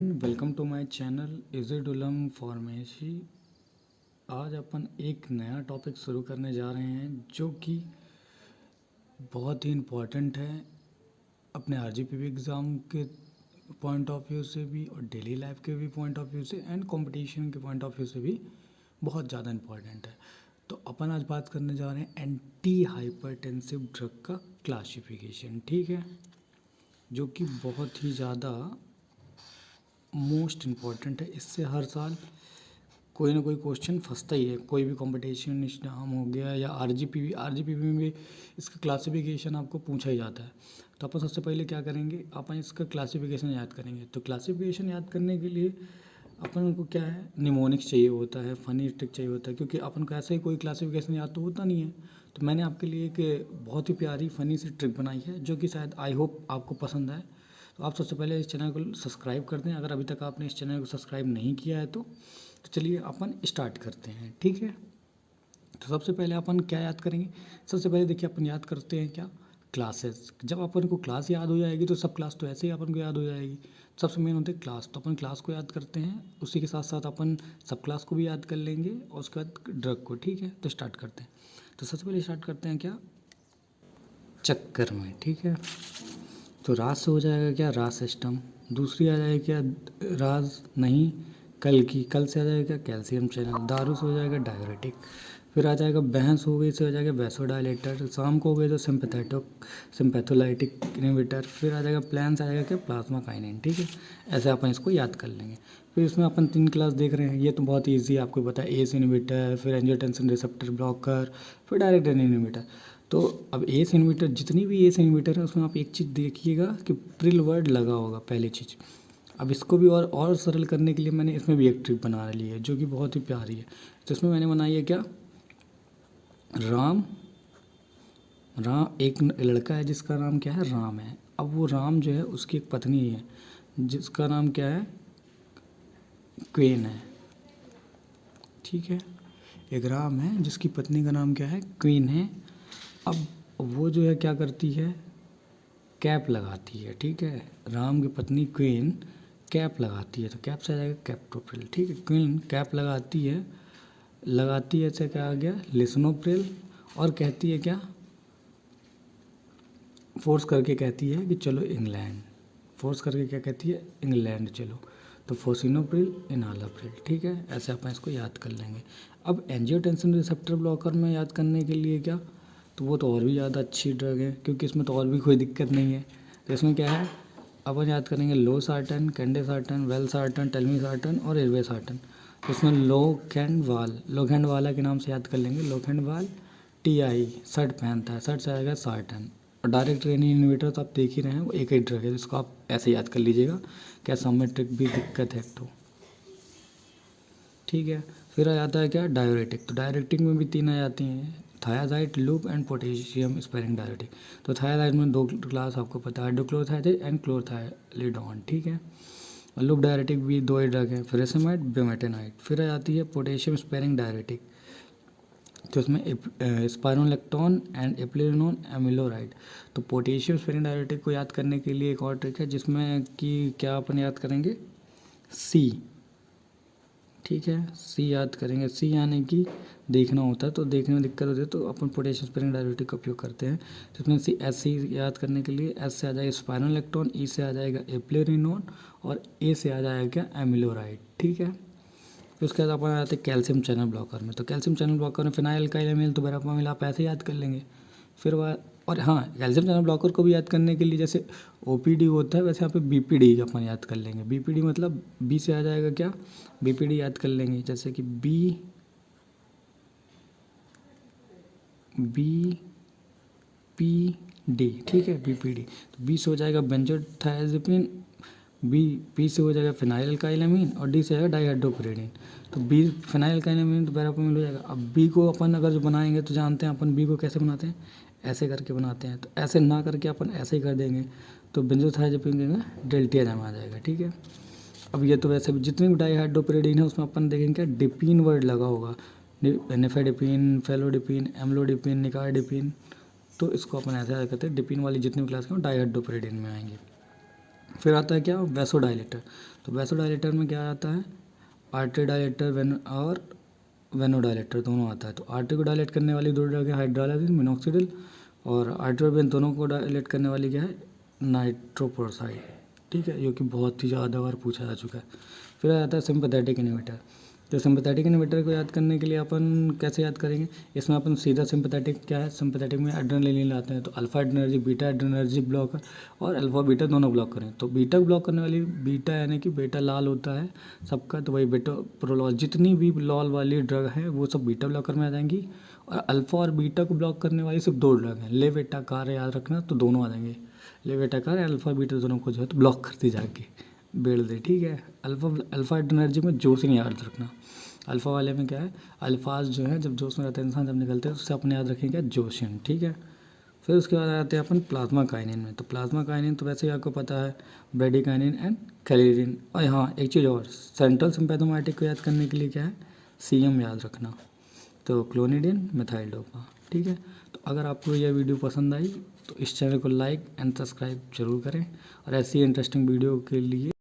Welcome to my channel इज़िड उलम pharmacy. आज अपन एक नया टॉपिक शुरू करने जा रहे हैं जो कि बहुत ही इम्पोर्टेंट है अपने आरजीपीवी एग्ज़ाम के पॉइंट ऑफ व्यू से भी और डेली लाइफ के भी पॉइंट ऑफ व्यू से एंड कंपटीशन के पॉइंट ऑफ व्यू से भी बहुत ज़्यादा इम्पोर्टेंट है। तो अपन आज बात करने जा रहे हैं एंटी हाइपरटेंसिव ड्रग का क्लासिफिकेशन, ठीक है, जो कि बहुत ही ज़्यादा मोस्ट इम्पॉर्टेंट है। इससे हर साल कोई ना कोई क्वेश्चन फंसता ही है। कोई भी कंपटीशन एग्जाम हो गया या आरजीपीवी में भी इसका क्लासिफिकेशन आपको पूछा ही जाता है। तो अपन सबसे पहले क्या करेंगे, अपन इसका क्लासिफिकेशन याद करेंगे। तो क्लासिफिकेशन याद करने के लिए अपन को क्या है, निमोनिक्स चाहिए होता है, फनी ट्रिक चाहिए होता है, क्योंकि अपन को ऐसे ही कोई क्लासिफिकेशन याद तो होता नहीं है। तो मैंने आपके लिए एक बहुत ही प्यारी फनी सी ट्रिक बनाई है जो कि शायद आई होप आपको पसंद आए। तो आप सबसे पहले इस चैनल को सब्सक्राइब कर दें अगर अभी तक आपने इस चैनल को सब्सक्राइब नहीं किया है तो चलिए अपन स्टार्ट करते हैं, ठीक है। तो सबसे पहले अपन क्या याद करेंगे, सबसे पहले देखिए अपन याद करते हैं क्या, क्लासेस। जब अपन को क्लास याद हो जाएगी तो सब क्लास तो ऐसे ही अपन को याद हो जाएगी। सबसे मेन होते हैं क्लास, तो अपन क्लास को याद करते हैं, उसी के साथ साथ अपन सब क्लास को भी याद कर लेंगे और उसके बाद ड्रग को, ठीक है। तो स्टार्ट करते हैं। तो सबसे पहले स्टार्ट करते हैं क्या, चक्कर में, ठीक है। तो राज से हो जाएगा क्या, राज सिस्टम। दूसरी आ जाएगी क्या, राज नहीं, कल से आ जाएगा क्या, कैल्शियम चैनल। दारू से हो जाएगा डायरेटिक। फिर आ जाएगा भैंस, हो गई से हो जाएगा वैसोडाइलेटर। शाम को हो गई तो सिम्पैथोलाइटिक इनहिबिटर। फिर आ जाएगा प्लान से आ जाएगा क्या, प्लाज्मा काइनेन, ठीक है। ऐसे अपन इसको याद कर लेंगे। फिर इसमें अपन 3 क्लास देख रहे हैं, ये तो बहुत ईजी है, आपको पता है, एस इनहिबिटर, फिर एंजियोटेंसिन रिसेप्टर ब्लॉकर, फिर डायरेक्ट इनहिबिटर। तो अब एस इनहिबिटर, जितनी भी एस इनहिबिटर है उसमें आप एक चीज़ देखिएगा कि प्रिल वर्ड लगा होगा, पहली चीज़। अब इसको भी और सरल करने के लिए मैंने इसमें भी एक ट्रिक बना ली है जो कि बहुत ही प्यारी है। तो इसमें मैंने बनाई है क्या, राम। एक लड़का है जिसका नाम क्या है, राम है। अब वो राम जो है उसकी एक पत्नी है जिसका नाम क्या है, क्वीन है, ठीक है। एक राम है जिसकी पत्नी का नाम क्या है, क्वीन है। अब वो जो है क्या करती है, कैप लगाती है, ठीक है। राम की पत्नी क्वीन कैप लगाती है, तो कैप से आ जाएगा कैप्टोप्रिल, ठीक है। क्वीन कैप लगाती है से क्या आ गया, लिसनोप्रिल। और कहती है क्या, फोर्स करके कहती है कि चलो इंग्लैंड। फोर्स करके क्या कहती है, इंग्लैंड चलो। तो फोसिनोप्रिल, इनालाप्रिल, ठीक है। ऐसे अपन इसको याद कर लेंगे। अब एंजियोटेंसिन रिसेप्टर ब्लॉकर में याद करने के लिए क्या, तो वो तो और भी ज़्यादा अच्छी ड्रग है क्योंकि इसमें तो और भी कोई दिक्कत नहीं है। तो इसमें क्या है, अपन याद करेंगे लोसार्टन, कैंडेसार्टन, वेलसार्टन, टेलमीसार्टन और इर्वेसार्टन। तो इसमें लोखेंडवाला के नाम से याद कर लेंगे, लोखेंडवाल। TI शर्ट पहनता है, शर्ट से आएगा सार्टन। और डायरेक्ट ट्रेनिंग इनहिबिटर तो आप देख ही रहे हैं, वो एक ही ड्रग है जिसको आप ऐसे याद कर लीजिएगा, क्या समेट्रिक भी दिक्कत है तो, ठीक है। फिर आ जाता है क्या, डायरेटिक। तो डायरेटिक में भी 3 आ जाती हैं, thiazide, loop and potassium sparing diuretic. तो थायाजाइड में 2 क्लास आपको पता है, हाइड्रोक्लोरोथायाजाइड एंड क्लोरथाइलिडोन, ठीक है। और लूप डायरेटिक भी 2 ही ड्रग हैं, फ्रेसेमाइड, बेमेटेनाइड। फिर आ जाती है पोटेशियम स्पेरिंग डायरेटिक, तो इसमें स्पाइरोलेक्टोन एंड एप्लेनोन एमिलोराइड। तो पोटेशियम स्पेरिंग डायरेटिक को याद करने के लिए एक और ट्रिक है जिसमें कि क्या अपन याद करेंगे, सी, ठीक है। सी याद करेंगे, सी यानी कि देखना होता है, तो देखने में दिक्कत होती है तो अपन पोटेशियम स्पेरिंग डायरेटिक का उपयोग करते हैं। जिसमें सी याद करने के लिए एस से आ जाएगा स्पाइरोलेक्टोन, ई से आ जाएगा एप्लेरिनोन और ए से आ जाएगा एमिलोराइड, ठीक है। फिर उसके बाद अपन आ जाते हैं कैल्शियम चैनल ब्लॉकर में। तो कैल्शियम चैनल ब्लॉकर में फिनाइलकाइलामीन तो वेरापामिल आप ऐसे याद कर लेंगे। फिर वह, और हाँ, कैल्शियम चैनल ब्लॉकर को भी याद करने के लिए जैसे OPD होता है वैसे यहाँ पे BPD अपन याद कर लेंगे। BPD मतलब बी से आ जाएगा क्या, BPD याद कर लेंगे, जैसे कि BPD, ठीक है, BPD। तो बी से हो जाएगा बेंजोथायाजिपिन, बी से हो जाएगा फिनाइलकाइलामीन और डी से आएगा डाइहाइड्रोपिरिडिन। तो बी फिनाइलकाइलामीन तो वेरापामिल हो जाएगा। अब बी को अपन अगर जो बनाएंगे तो जानते हैं अपन बी को कैसे बनाते हैं, ऐसे करके बनाते हैं। तो ऐसे ना करके अपन ऐसे ही कर देंगे तो बेंजोथायाजिपिन देंगे डेल्टियाजाम आ जाएगा, ठीक है। अब ये तो वैसे भी जितने भी डाइहाइड्रोपिरिडिन है उसमें अपन देखेंगे क्या, डिपीन वर्ड लगा होगा, नेफेडिपिन, फेलोडिपिन, एम्लोडिपिन, निकार्डिपिन। तो इसको अपन ऐसे याद करते हैं, डिपीन वाली जितनी भी क्लास के डाइहाइड्रोपिरिडिन में आएंगे। फिर आता है क्या, वैसोडाइलेटर। तो वैसोडाइलेटर में क्या आता है, आर्टरी डायलेटर और वेनोडाइलेटर दोनों आता है। तो आर्टरी को डायलेट करने वाली दो ड्रग है हाइड्रोलाजिन मिनॉक्सिडिल, और आर्टरी और वेन दोनों को डायलेट करने वाली क्या है, नाइट्रोप्रोसाइड। ठीक है, जो कि बहुत ही ज़्यादा बार पूछा जा चुका है। फिर आता है सिंपैथेटिक इनहिबिटर। तो सिंपैथेटिक इनहिबिटर को याद करने के लिए अपन कैसे याद करेंगे, इसमें अपन सीधा सिंपैथेटिक क्या है, सिंपैथेटिक में एड्रेनलिन लाते हैं। तो alpha adrenergic, beta adrenergic blocker और अल्फा बीटा दोनों ब्लॉक करें। तो बीटा ब्लॉक करने वाली, बीटा यानी कि बेटा लाल होता है सबका, तो वही बेटा प्रोलॉल, जितनी भी लॉल वाली ड्रग है वो सब बीटा ब्लॉकर में आ जाएंगी। और अल्फा और बीटा को ब्लॉक करने वाली सिर्फ दो ड्रग हैं, लेवेटाकार याद रखना, तो दोनों आ जाएंगे। लेवेटाकार अल्फा बीटा दोनों को जो है तो ब्लॉक करती जाके बेड़ दे। ठीक है, अल्फा एनर्जी में जोशिन याद रखना। अल्फा वाले में क्या है, अल्फाज जो है जब जोश में रहता है इंसान, जब निकलते हैं उससे अपने याद रखेंगे जोशिन। ठीक है, फिर उसके बाद आते हैं अपन प्लाज्मा काइनिन में। तो प्लाज्मा काइनिन तो वैसे ही आपको पता है, ब्रेडिकाइनिन एंड कैलिरिन। और हाँ एक चीज़ और, सेंट्रल सिम्पैथोमेटिक को याद करने के लिए क्या है, सीएम याद रखना, तो क्लोनिडिन मिथाइल डोपा। ठीक है, तो अगर आपको यह वीडियो पसंद आई तो इस चैनल को लाइक एंड सब्सक्राइब जरूर करें, और ऐसी इंटरेस्टिंग वीडियो के लिए